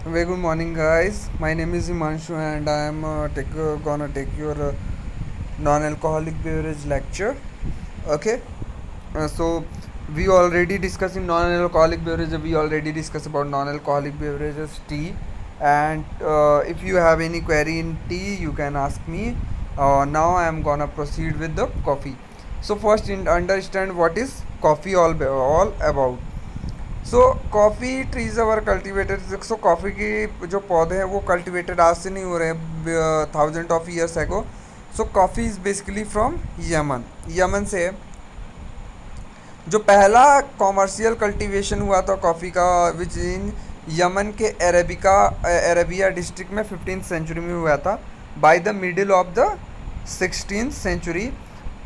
Very good morning, guys. My name is Himanshu, and I am gonna take your non-alcoholic beverage lecture. Okay. So we already discussed in non-alcoholic beverages. We already discussed about non-alcoholic beverages, tea, and if you have any query in tea, you can ask me. Now I am gonna proceed with the coffee. So first, understand what is coffee all about. So coffee trees are cultivated. So coffee की जो पौधे हैं वो cultivated आज से नहीं हो रहे हैं, thousand of years ago. So coffee is basically from Yemen. Yemen से जो पहला कॉमर्शियल कल्टीवेशन हुआ था कॉफ़ी का, विच इन यमन के अरेबिया डिस्ट्रिक्ट में 15th सेंचुरी में हुआ था। By the middle of the 16th century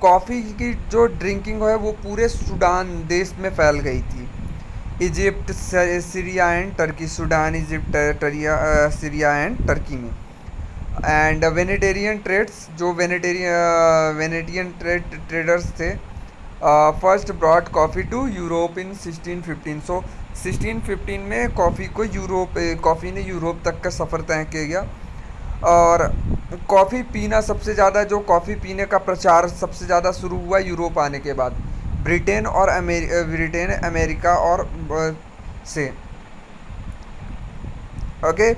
coffee की जो ड्रिंकिंग है वो पूरे सूडान देश में फैल गई थी। Egypt, Syria and Turkey, Sudan, Egypt, Syria and Turkey में। एंड वेनेटेरियन ट्रेड्स, जो वेनेटियन ट्रेडर्स थे, first brought coffee to Europe in 1615। So 1615 में कॉफ़ी ने यूरोप तक का सफ़र तय किया। और कॉफ़ी पीना सबसे ज़्यादा, जो कॉफ़ी पीने का प्रचार सबसे ज़्यादा शुरू हुआ यूरोप आने के बाद, ब्रिटेन, अमेरिका और से। Okay.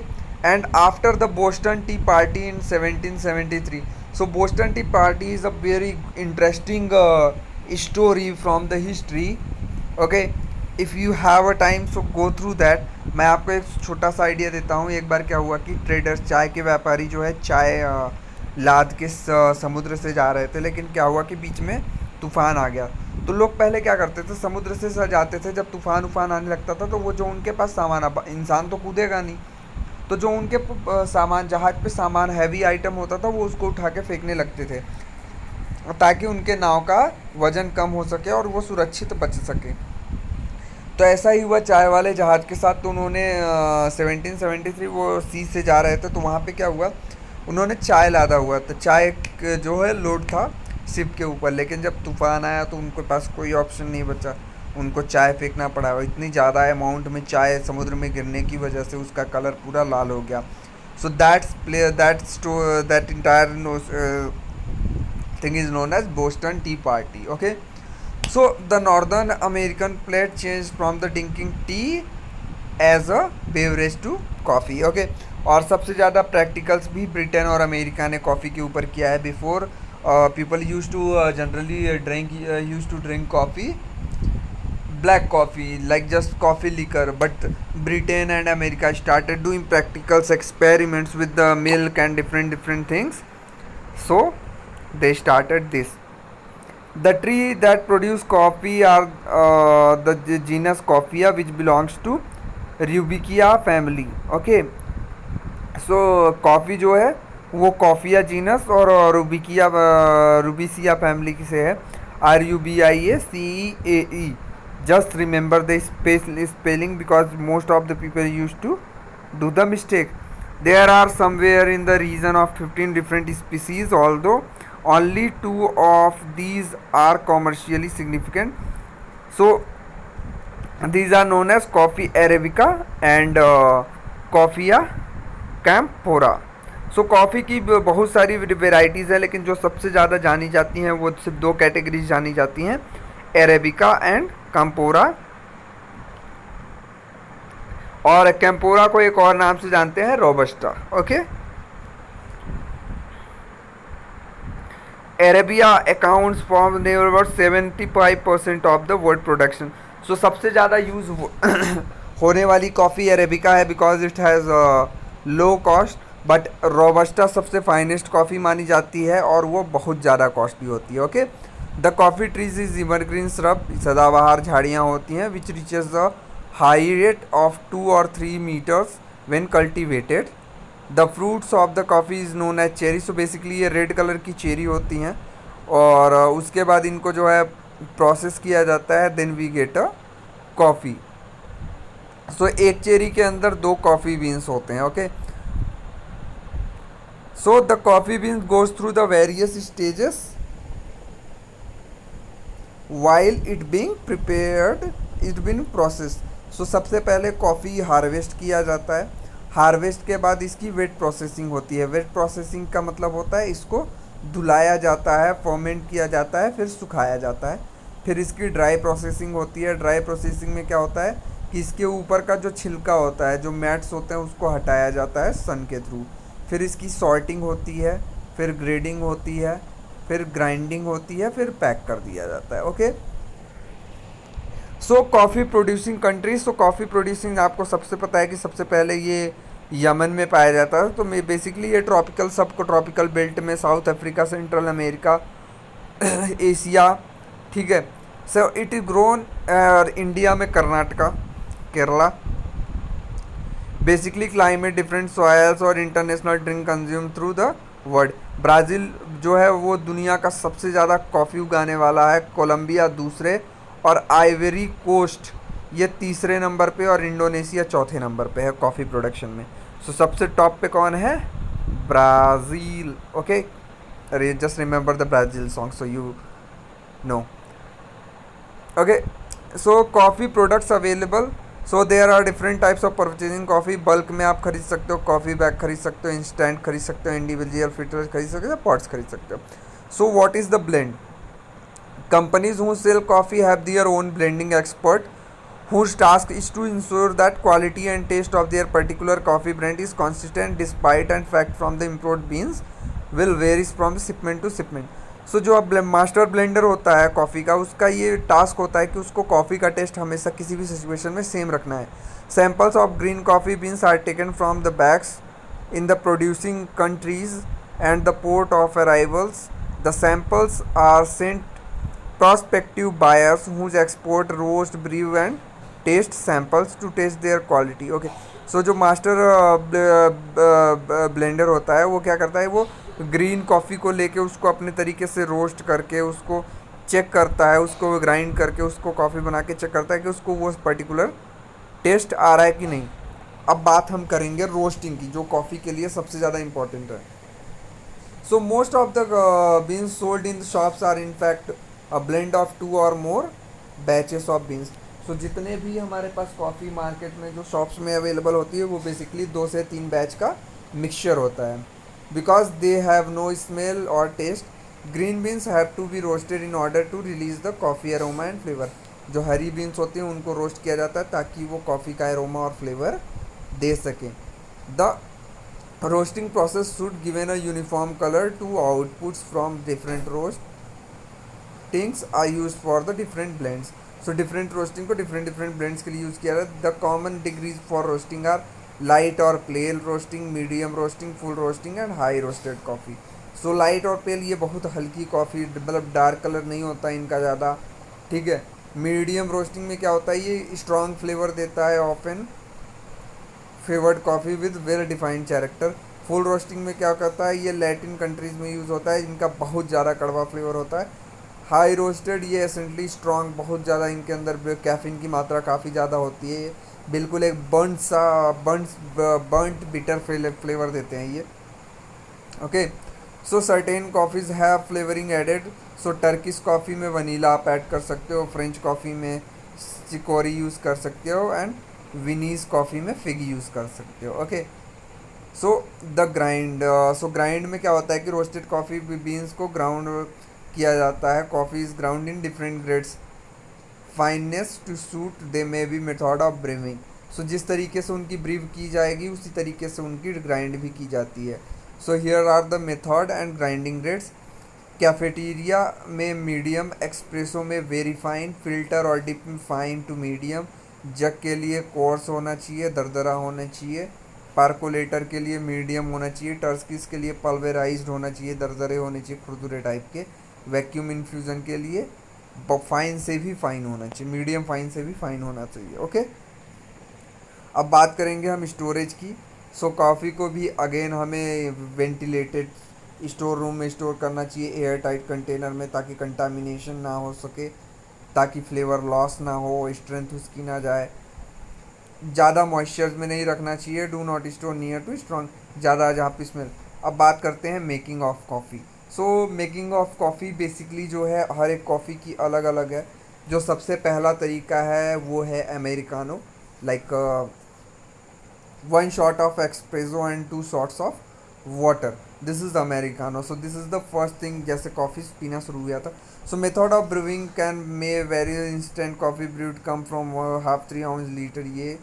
And after the Boston T party in 1773। So Boston T party is a very interesting story from the history. Okay, if you have a time so go through that. मैं आपको एक छोटा सा idea देता हूँ। एक बार क्या हुआ कि ट्रेडर्स, चाय के व्यापारी जो है, चाय लाद के समुद्र से जा रहे थे, लेकिन क्या हुआ कि बीच में तूफ़ान आ गया। तो लोग पहले क्या करते थे, समुद्र से जाते थे, जब तूफ़ान आने लगता था तो वो जो उनके पास सामान, अब इंसान तो कूदेगा नहीं, तो जो उनके सामान, जहाज़ पे सामान, हैवी आइटम होता था, वो उसको उठा के फेंकने लगते थे ताकि उनके नाव का वज़न कम हो सके और वो सुरक्षित बच सके। तो ऐसा ही हुआ चाय वाले जहाज़ के साथ। तो उन्होंने 1773 वो सी से जा रहे थे, तो वहाँ पे क्या हुआ, उन्होंने चाय लादा हुआ, तो चाय जो है लोड था शिप के ऊपर। लेकिन जब तूफ़ान आया तो उनके पास कोई ऑप्शन नहीं बचा, उनको चाय फेंकना पड़ा। इतनी ज़्यादा अमाउंट में चाय समुद्र में गिरने की वजह से उसका कलर पूरा लाल हो गया। So that entire thing is known as Boston Tea Party. Okay, so the Northern American plate changed from the drinking tea as a beverage to coffee. Okay, और सबसे ज़्यादा प्रैक्टिकल्स भी ब्रिटेन और अमेरिका ने coffee के ऊपर किया है। Before people use to generally drink coffee, black coffee, like just coffee liquor, but Britain and America started doing practicals experiments with the milk and different things. So they started this. The tree that produce coffee are the genus Coffea, which belongs to Rubicia family. Okay, so coffee जो है वो कॉफ़िया genus और रूबिसिया family से है। RUBIACEAE। Just remember the spelling because most of the people use to do the mistake. There are somewhere in the region of 15 different species, although only 2 of these are commercially significant. So these are known as Coffea arabica and Coffea campora. So coffee की बहुत सारी varieties हैं, लेकिन जो सबसे ज़्यादा जानी जाती हैं वो सिर्फ 2 कैटेगरीज जानी जाती हैं, एरेबिका एंड कैम्पोरा। और कैम्पोरा को एक और नाम से जानते हैं, robusta. Okay, Arabia accounts for near about 75% of the world production. So सबसे ज़्यादा यूज़ होने वाली कॉफ़ी अरेबिका है because it has low cost, but robusta सबसे फाइनेस्ट कॉफ़ी मानी जाती है और वो बहुत ज़्यादा कॉस्टली होती है। Okay, the coffee trees is evergreen shrub, सदाबहार झाड़ियाँ होती हैं, which reaches the height of 2 or 3 meters when cultivated. The fruits of the coffee is known as cherry. So basically ये रेड कलर की चेरी होती हैं और उसके बाद इनको जो है प्रोसेस किया जाता है, then we get a coffee. So एक चेरी के अंदर 2 कॉफ़ी बीन्स होते हैं। Okay, so the coffee beans goes through the various stages while it being prepared, it being process. So सबसे पहले कॉफ़ी हार्वेस्ट किया जाता है, हार्वेस्ट के बाद इसकी वेट प्रोसेसिंग होती है। वेट प्रोसेसिंग का मतलब होता है इसको धुलाया जाता है, फर्मेंट किया जाता है, फिर सुखाया जाता है। फिर इसकी ड्राई प्रोसेसिंग होती है। ड्राई प्रोसेसिंग में क्या होता है कि इसके ऊपर का जो छिलका होता है, जो मैट्स होते हैं, उसको हटाया जाता है सन के थ्रू। फिर इसकी सॉर्टिंग होती है, फिर ग्रेडिंग होती है, फिर ग्राइंडिंग होती है, फिर पैक कर दिया जाता है। Okay, so coffee producing countries. तो कॉफ़ी प्रोड्यूसिंग आपको सबसे पता है कि सबसे पहले ये यमन में पाया जाता है। तो मैं बेसिकली ये ट्रॉपिकल, सबको ट्रॉपिकल बेल्ट में, South Africa, Central America, Asia, ठीक है। So it is grown India में Karnataka, Kerala. Basically climate, different soils और international drink consume through the world. Brazil जो है वो दुनिया का सबसे ज़्यादा कॉफ़ी उगाने वाला है। कोलंबिया दूसरे, और आइवरी कोस्ट ये तीसरे नंबर पे, और इंडोनेशिया चौथे नंबर पे है कॉफ़ी प्रोडक्शन में। सो सबसे टॉप पे कौन है? ब्राज़ील। ओके, अरे just remember the Brazil song so you know. Okay, so coffee products available. So there are different types of purchasing coffee. Bulk में आप खरीद सकते हो, कॉफ़ी बैग खरीद सकते हो, इंस्टेंट खरीद सकते हो, इंडिविजुअल फिल्टर्स खरीद सकते हो, पॉट्स खरीद सकते हो। So what is the blend? Companies who sell coffee have their own blending expert whose task is to ensure that quality and taste of their particular coffee brand is consistent despite and fact from the import beans will varies from the shipment to shipment. सो जो अब master blender होता है coffee का, उसका ये task होता है कि उसको कॉफ़ी का टेस्ट हमेशा किसी भी सिचुएशन में सेम रखना है। Samples of green coffee beans are taken from the bags in the producing countries and the port of arrivals. The samples are sent prospective buyers whose export roast, brew and taste samples to test their quality. Okay, so जो master blender होता है वो क्या करता है, वो green coffee को लेके उसको अपने तरीके से रोस्ट करके उसको चेक करता है, उसको ग्राइंड करके उसको कॉफ़ी बना के चेक करता है कि उसको वो पर्टिकुलर टेस्ट आ रहा है कि नहीं। अब बात हम करेंगे रोस्टिंग की, जो कॉफ़ी के लिए सबसे ज़्यादा इम्पोर्टेंट है। So most of the beans sold in the shops are in fact a blend of 2 और more batches of beans. So जितने भी हमारे पास कॉफ़ी मार्केट में जो शॉप्स में अवेलेबल होती है वो बेसिकली 2 से 3 बैच का मिक्सचर होता है। Because they have no smell or taste, green beans have to be roasted in order to release the coffee aroma and flavour. जो हरी बीन्स होती हैं उनको रोस्ट किया जाता है ताकि वो कॉफ़ी का अरोमा और फ्लेवर दे सकें। The roasting process should given a uniform colour to outputs from different roastings are use for the different blends. So different roasting को डिफरेंट डिफरेंट ब्लेंड्स के लिए यूज़ किया जाता है। The common degrees for roasting are light or pale roasting, medium roasting, full roasting and high roasted coffee. So light or pale ये बहुत हल्की coffee, मतलब डार्क कलर नहीं होता इनका ज़्यादा, ठीक है। मीडियम रोस्टिंग में क्या होता है, ये स्ट्रॉन्ग फ्लेवर देता है, often favoured coffee with well defined character. Full roasting में क्या करता है, ये लैटिन कंट्रीज़ में यूज़ होता है, इनका बहुत ज़्यादा कड़वा फ्लेवर होता है। हाई रोस्टेड ये एसेंटली स्ट्रॉन्ग, बहुत ज़्यादा इनके अंदर कैफीन की मात्रा काफ़ी ज़्यादा होती है, बिल्कुल एक बर्न्ट बिटर फ्लेवर देते हैं ये। Okay, so certain coffees have flavouring added. So Turkish coffee में वनीला आप ऐड कर सकते हो, फ्रेंच कॉफ़ी में चिकोरी यूज़ कर सकते हो, एंड विनीस कॉफ़ी में फिग यूज़ कर सकते हो। Okay, so the grind. So grind में क्या होता है कि रोस्टेड कॉफ़ी बीन्स को ग्राउंड किया जाता है। Coffee is ground in different grades fineness to suit the may be method of brewing. So जिस तरीके से उनकी ब्रीव की जाएगी उसी तरीके से उनकी ग्राइंड भी की जाती है। So here are the method and grinding grades. Cafeteria में मीडियम, एक्सप्रेसो में वेरी फाइन, फिल्टर और डिप में फाइन टू मीडियम, जग के लिए कोर्स होना चाहिए, दरदरा होना चाहिए, पार्कोलेटर के लिए मीडियम होना चाहिए, टर्स्किस के लिए पल्वेराइज्ड होना चाहिए, दरदरे होने चाहिए खुरदुरे टाइप के, वैक्यूम इन्फ्यूज़न के लिए फाइन से भी फाइन होना चाहिए, मीडियम फाइन से भी फाइन होना चाहिए। ओके, अब बात करेंगे हम स्टोरेज की। सो कॉफ़ी को भी अगेन हमें वेंटिलेटेड स्टोर रूम में स्टोर करना चाहिए, एयर टाइट कंटेनर में, ताकि कंटामिनेशन ना हो सके, ताकि फ्लेवर लॉस ना हो, स्ट्रेंथ उसकी ना जाए। ज़्यादा मॉइस्चर में नहीं रखना चाहिए। Do not store near to strong, ज़्यादा जहाँ पे स्मेल। अब बात करते हैं making of coffee. So making of coffee basically जो है हर एक कॉफ़ी की अलग अलग है। जो सबसे पहला तरीका है वो है americano, like one shot of espresso and two shots of water. This is the americano. So this is the first thing जैसे कॉफ़ी पीना शुरू हुआ था. So method of brewing can may vary. Instant coffee brewed come from half 3 ounce liter ये.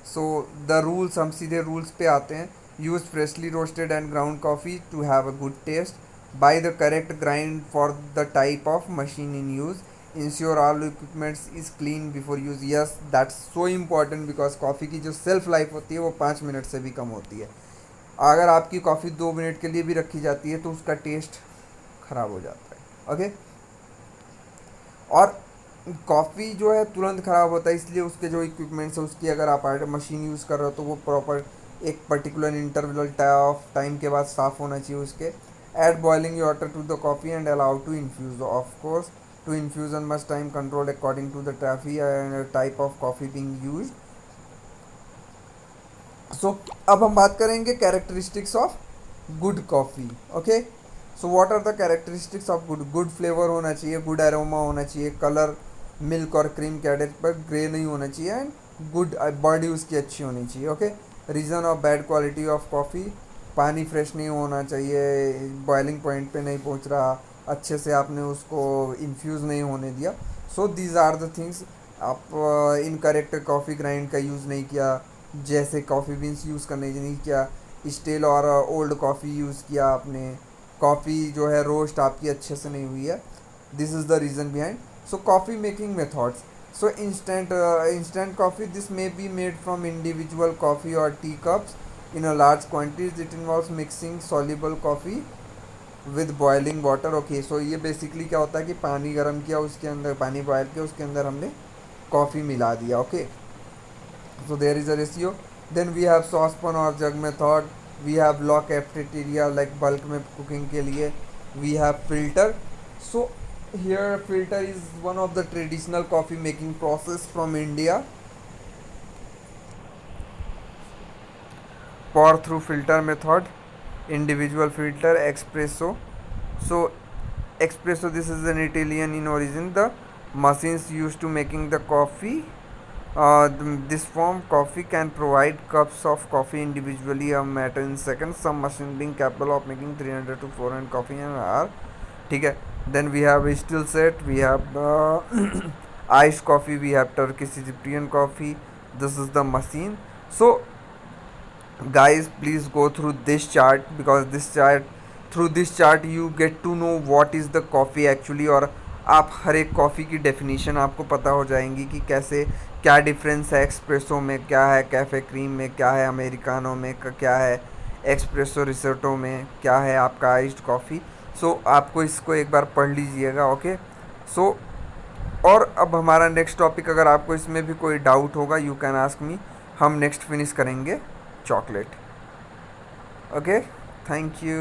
So the rules, हम सीधे rules पे आते हैं. Use freshly roasted and ground coffee to have a good taste. Buy the correct grind for the type of machine in use. Ensure all equipment is clean before use. Yes, that's so important because coffee की जो self life होती है वो 5 minute से भी कम होती है. अगर आपकी कॉफ़ी 2 मिनट के लिए भी रखी जाती है तो उसका टेस्ट ख़राब हो जाता है. ओके. और कॉफ़ी जो है तुरंत ख़राब होता है, इसलिए उसके जो इक्विपमेंट्स है उसकी अगर आप मशीन यूज़ कर रहे हो तो वो प्रॉपर एक पर्टिकुलर इंटरवल ऑफ टाइम के बाद साफ़ होना चाहिए उसके. Add boiling water to the coffee and allow to infuse. Of course to infusion must time control according to the trophy and type of coffee being used. So अब हम बात करेंगे characteristics of good coffee. Okay. So what are the characteristics of good flavour होना चाहिए, good aroma होना चाहिए, colour milk और cream के एडेड पर ग्रे नहीं होना चाहिए, एंड गुड बॉडी उसकी अच्छी होनी चाहिए. Okay. Reason of bad quality of coffee, पानी फ्रेश नहीं होना चाहिए, बॉइलिंग पॉइंट पे नहीं पहुंच रहा, अच्छे से आपने उसको इन्फ्यूज़ नहीं होने दिया. So these are the things. आप इनकरेक्ट कॉफ़ी ग्राइंड का यूज़ नहीं किया, जैसे कॉफ़ी बीन्स यूज़ करने नहीं किया, स्टेल और ओल्ड कॉफ़ी यूज़ किया आपने, कॉफ़ी जो है रोस्ट आपकी अच्छे से नहीं हुई है. This is the reason behind. So coffee making methods. So instant coffee, this may be made from individual coffee or tea cups in a large quantities. It involves mixing soluble coffee with boiling water. Okay, so ये basically क्या होता है कि पानी गर्म किया, उसके अंदर पानी बॉयल किया, उसके अंदर हमने कॉफ़ी मिला दिया. Okay. So there is a ratio. Then we have saucepan or jug method. We have low cafeteria like bulk में cooking के लिए. We have filter. So here filter is one of the traditional coffee making process from India. Pour through filter method, individual filter, espresso. So espresso, this is an Italian in origin. The machines used to making the coffee. This form coffee can provide cups of coffee individually a matter in seconds. Some machine being capable of making 300 to 400 coffee an hour. ठीक है. Then we have a still set, we have iced coffee, we have Turkish Egyptian coffee. This is the machine. So guys, please go through this chart because through this chart you get to know what is the coffee actually. और आप हर एक coffee की definition आपको पता हो जाएंगी कि कैसे क्या डिफरेंस है एक्सप्रेसो में, क्या है कैफ़े क्रीम में, क्या है अमेरिकानो में, क्या है एक्सप्रेसो रिसोटो में, क्या है आपका आइस्ड कॉफ़ी. सो आपको इसको एक बार पढ़ लीजिएगा. ओके. सो और अब हमारा नेक्स्ट टॉपिक, अगर आपको इसमें भी कोई डाउट होगा यू कैन आस्क मी. हम नेक्स्ट फिनिश करेंगे चॉकलेट. ओके. Thank you.